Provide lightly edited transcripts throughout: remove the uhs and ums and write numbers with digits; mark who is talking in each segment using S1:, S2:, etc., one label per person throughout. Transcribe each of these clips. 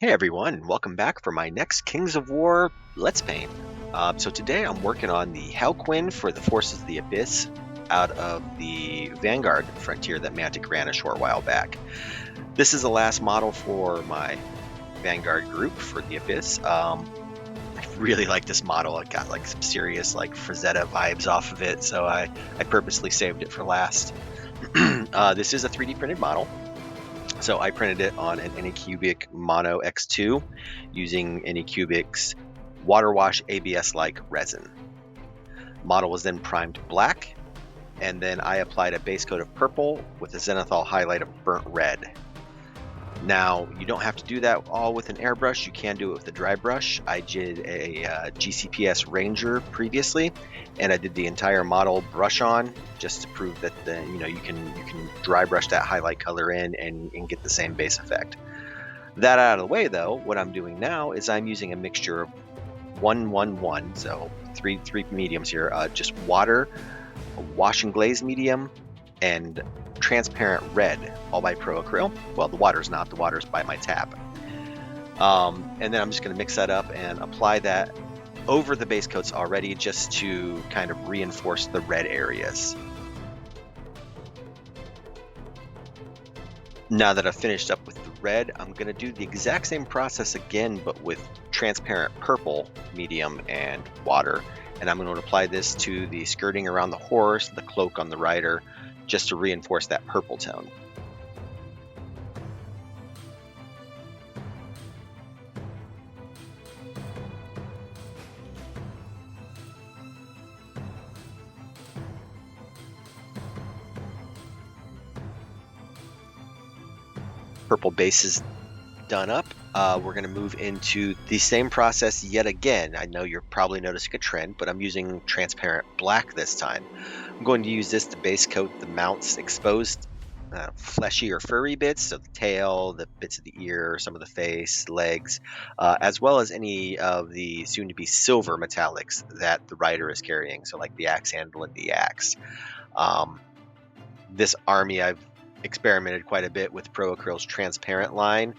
S1: Hey everyone, welcome back for my next Kings of War Let's Paint. So today I'm working on the Hellequin for the Forces of the Abyss out of the Vanguard Frontier that Mantic ran a short while back. This is the last model for my Vanguard group for the Abyss. I really like this model. It got like some serious like Frazetta vibes off of it, so I purposely saved it for last. This is a 3D printed model. So I printed it on an Anycubic Mono X2 using Anycubic's water wash ABS-like resin. Model was then primed black, and then I applied a base coat of purple with a zenithal highlight of burnt red. Now, you don't have to do that all with an airbrush. You can do it with a dry brush. I did a GCPS Ranger previously, and I did the entire model brush on just to prove that you can dry brush that highlight color in and get the same base effect. That out of the way, though, what I'm doing now is I'm using a mixture of 1-1-1, so three mediums here, just water, a wash and glaze medium, and transparent red, all by Ochre. Well, the water's not, the water's by my tap. And then I'm just going to mix that up and apply that over the base coats already just to kind of reinforce the red areas. Now that I've finished up with the red, I'm going to do the exact same process again, but with transparent purple medium and water. And I'm going to apply this to the skirting around the horse, the cloak on the rider, just to reinforce that purple tone. Purple base is done up. We're going to move into the same process yet again. I know you're probably noticing a trend, but I'm using transparent black this time. I'm going to use this to base coat the mount's exposed fleshy or furry bits, so the tail, the bits of the ear, some of the face, legs, as well as any of the soon-to-be silver metallics that the rider is carrying, so like the axe handle and the axe. This army I've experimented quite a bit with Pro-Acryl's transparent line.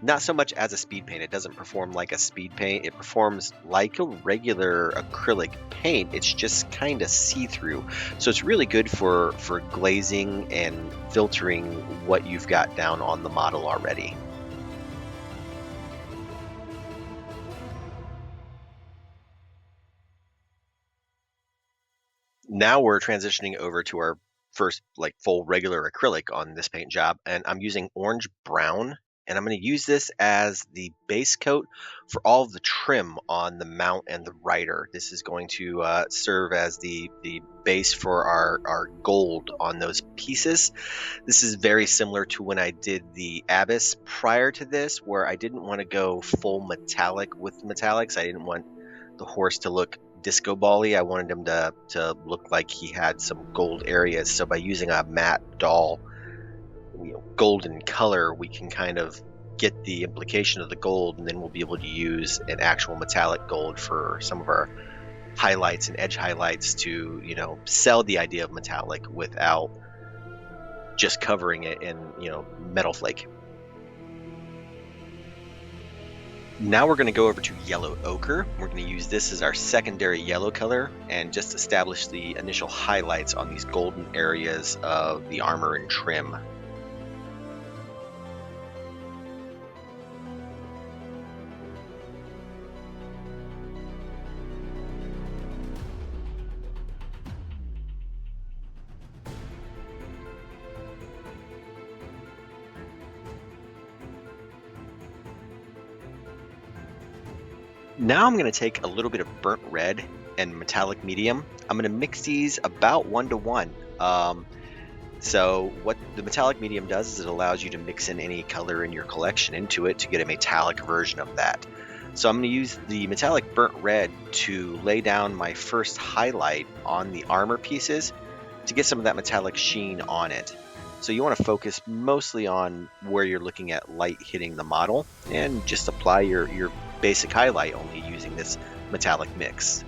S1: Not so much as a speed paint. It doesn't perform like a speed paint. It performs like a regular acrylic paint. It's just kind of see-through. So it's really good for glazing and filtering what you've got down on the model already. Now we're transitioning over to our first like full regular acrylic on this paint job, and I'm using orange brown, and I'm going to use this as the base coat for all of the trim on the mount and the rider. This is going to serve as the base for our gold on those pieces. This is very similar to when I did the Abyss prior to this, where I didn't want to go full metallic with metallics. I didn't want the horse to look disco ball-y. I wanted him to look like he had some gold areas. So by using a matte dull, golden color, we can kind of get the implication of the gold, and then we'll be able to use an actual metallic gold for some of our highlights and edge highlights to, sell the idea of metallic without just covering it in, metal flake. Now we're going to go over to yellow ochre. We're going to use this as our secondary yellow color and just establish the initial highlights on these golden areas of the armor and trim. Now I'm going to take a little bit of burnt red and metallic medium. I'm going to mix these about 1-to-1. So what the metallic medium does is it allows you to mix in any color in your collection into it to get a metallic version of that. So I'm going to use the metallic burnt red to lay down my first highlight on the armor pieces to get some of that metallic sheen on it. So you want to focus mostly on where you're looking at light hitting the model and just apply your basic highlight only using this metallic mix.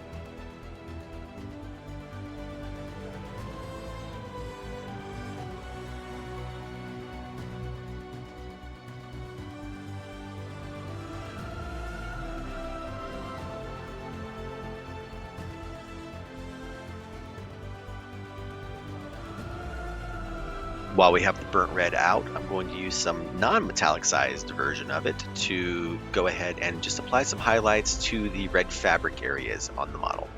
S1: While we have the burnt red out, I'm going to use some non-metallicized version of it to go ahead and just apply some highlights to the red fabric areas on the model.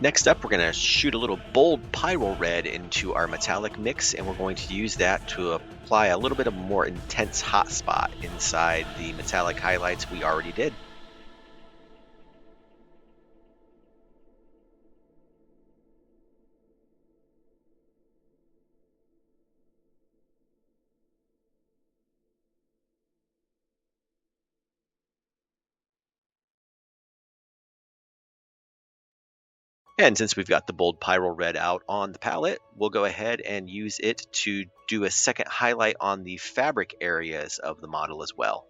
S1: Next up, we're going to shoot a little bold Pyrrole red into our metallic mix, and we're going to use that to apply a little bit of more intense hot spot inside the metallic highlights we already did. And since we've got the bold Pyrrole red out on the palette, we'll go ahead and use it to do a second highlight on the fabric areas of the model as well.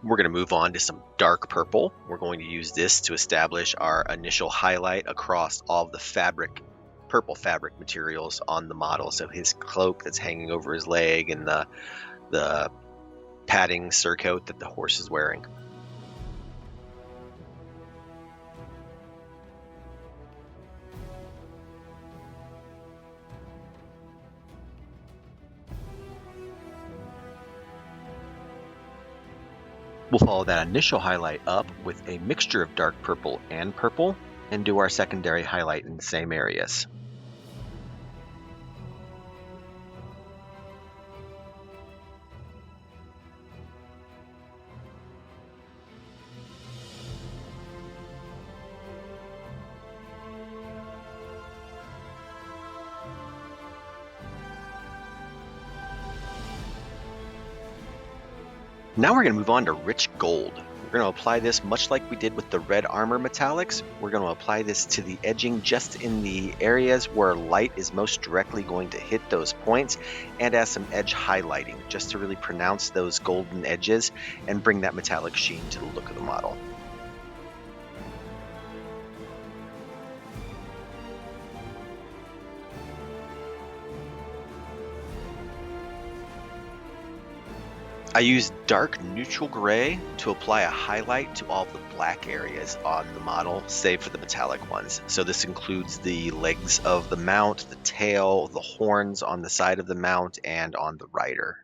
S1: We're going to move on to some dark purple. We're going to use this to establish our initial highlight across all of the fabric, purple fabric materials on the model. So his cloak that's hanging over his leg and the padding surcoat that the horse is wearing. We'll follow that initial highlight up with a mixture of dark purple and purple and do our secondary highlight in the same areas. Now we're going to move on to rich gold. We're going to apply this much like we did with the red armor metallics. We're going to apply this to the edging just in the areas where light is most directly going to hit those points, and as some edge highlighting just to really pronounce those golden edges and bring that metallic sheen to the look of the model. I use dark neutral gray to apply a highlight to all the black areas on the model, save for the metallic ones. So this includes the legs of the mount, the tail, the horns on the side of the mount, and on the rider.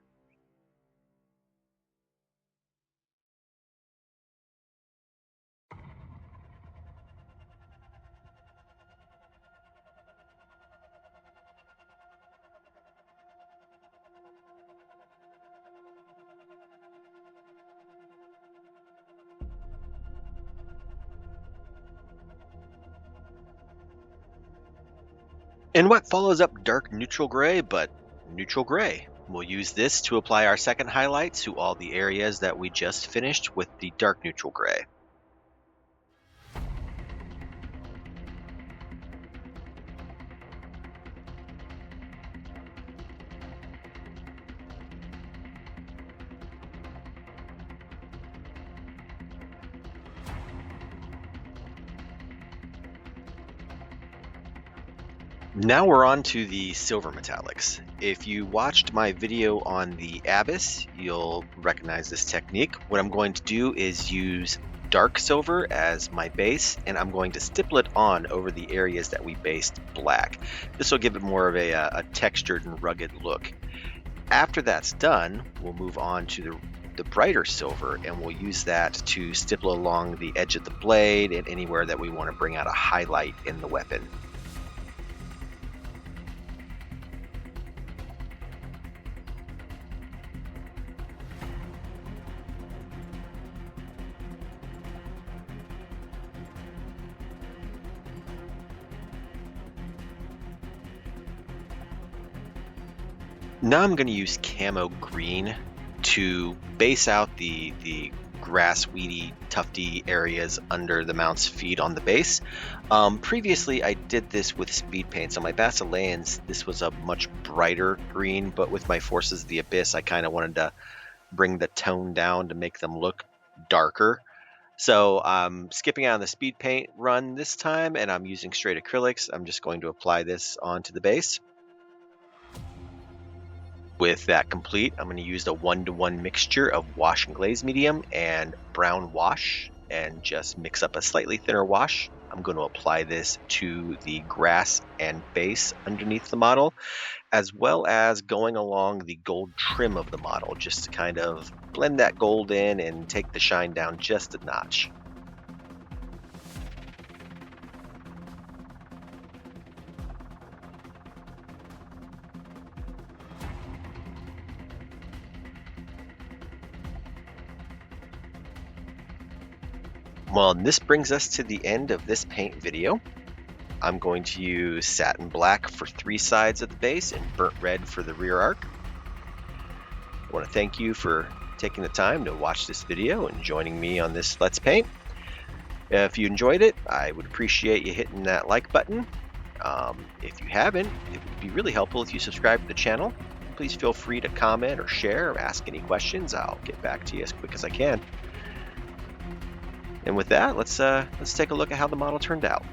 S1: And what follows up dark neutral gray, but neutral gray. We'll use this to apply our second highlight to all the areas that we just finished with the dark neutral gray. Now we're on to the silver metallics. If you watched my video on the Abyss, you'll recognize this technique. What I'm going to do is use dark silver as my base, and I'm going to stipple it on over the areas that we based black. This will give it more of a textured and rugged look. After that's done, we'll move on to the brighter silver, and we'll use that to stipple along the edge of the blade and anywhere that we want to bring out a highlight in the weapon. Now I'm going to use Camo green to base out the grass, weedy, tufty areas under the mount's feet on the base. Previously, I did this with speed paints. On my Basileans, this was a much brighter green, but with my Forces of the Abyss, I kind of wanted to bring the tone down to make them look darker. So I'm skipping out on the speed paint run this time, and I'm using straight acrylics. I'm just going to apply this onto the base. With that complete, I'm going to use a 1-to-1 mixture of wash and glaze medium and brown wash, and just mix up a slightly thinner wash. I'm going to apply this to the grass and base underneath the model, as well as going along the gold trim of the model, just to kind of blend that gold in and take the shine down just a notch. Well, this brings us to the end of this paint video. I'm going to use satin black for 3 sides of the base and burnt red for the rear arc. I want to thank you for taking the time to watch this video and joining me on this Let's Paint. If you enjoyed it, I would appreciate you hitting that like button. If you haven't, it would be really helpful if you subscribe to the channel. Please feel free to comment or share or ask any questions. I'll get back to you as quick as I can. And with that, let's take a look at how the model turned out.